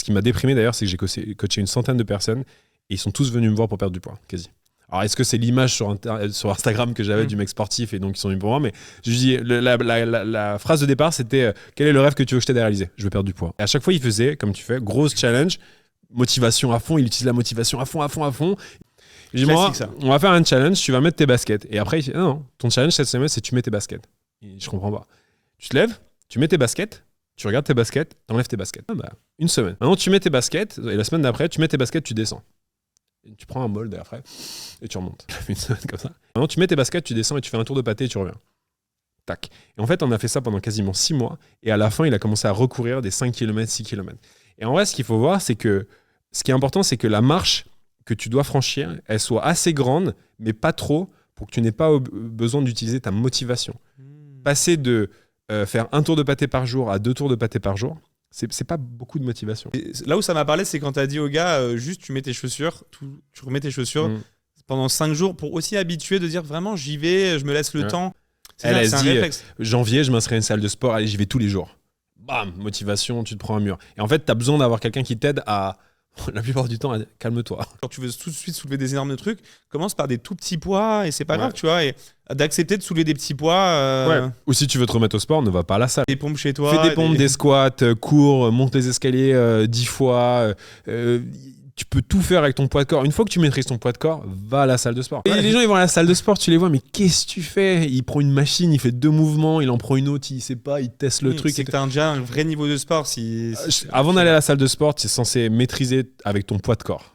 qui m'a déprimé d'ailleurs, c'est que j'ai coaché une centaine de personnes et ils sont tous venus me voir pour perdre du poids, quasi. Alors, est-ce que c'est l'image sur Instagram que j'avais du mec sportif et donc ils sont venus pour moi? Mais je dis, la phrase de départ, c'était quel est le rêve que tu veux que je t'aide à réaliser? Je veux perdre du poids. Et à chaque fois, il faisait, comme tu fais, grosse challenge, motivation à fond. Il utilise la motivation à fond. Je dis, moi, on va faire un challenge, tu vas mettre tes baskets. Et après, il fait, non, ton challenge cette semaine, c'est tu mets tes baskets. Et je comprends pas. Tu te lèves, tu mets tes baskets, tu regardes tes baskets, t'enlèves tes baskets. Une semaine. Maintenant, tu mets tes baskets, et la semaine d'après, tu mets tes baskets, tu descends. Tu prends un bol d'après et tu remontes. Une semaine comme ça. Maintenant, tu mets tes baskets, tu descends et tu fais un tour de pâté et tu reviens. Tac. Et en fait, on a fait ça pendant quasiment 6 mois. Et à la fin, il a commencé à recourir des 5 km, 6 km. Et en vrai, ce qu'il faut voir, c'est que ce qui est important, c'est que la marche que tu dois franchir, elle soit assez grande, mais pas trop, pour que tu n'aies pas besoin d'utiliser ta motivation. Passer de faire un tour de pâté par jour à 2 tours de pâté par jour, c'est pas beaucoup de motivation. Et là où ça m'a parlé, c'est quand tu as dit au gars, juste tu mets tes chaussures, tu remets tes chaussures pendant 5 jours pour aussi habituer de dire vraiment j'y vais, je me laisse le temps. Elle a dit janvier, je m'inscris à une salle de sport, allez, j'y vais tous les jours. Bam, motivation, tu te prends un mur. Et en fait, tu as besoin d'avoir quelqu'un qui t'aide à, la plupart du temps, calme-toi. Quand tu veux tout de suite soulever des énormes trucs, commence par des tout petits poids et c'est pas grave, tu vois. Et d'accepter de soulever des petits poids. Ou si tu veux te remettre au sport, ne va pas à la salle. Des pompes chez toi. Fais des pompes, des squats, cours, monte les escaliers 10 fois. Tu peux tout faire avec ton poids de corps. Une fois que tu maîtrises ton poids de corps, va à la salle de sport. Et les gens, ils vont à la salle de sport, tu les vois, mais qu'est-ce que tu fais? Il prend une machine, il fait 2 mouvements, il en prend une autre, il sait pas, il teste le truc. C'est que tu as déjà un vrai niveau de sport. Avant d'aller à la salle de sport, tu es censé maîtriser avec ton poids de corps.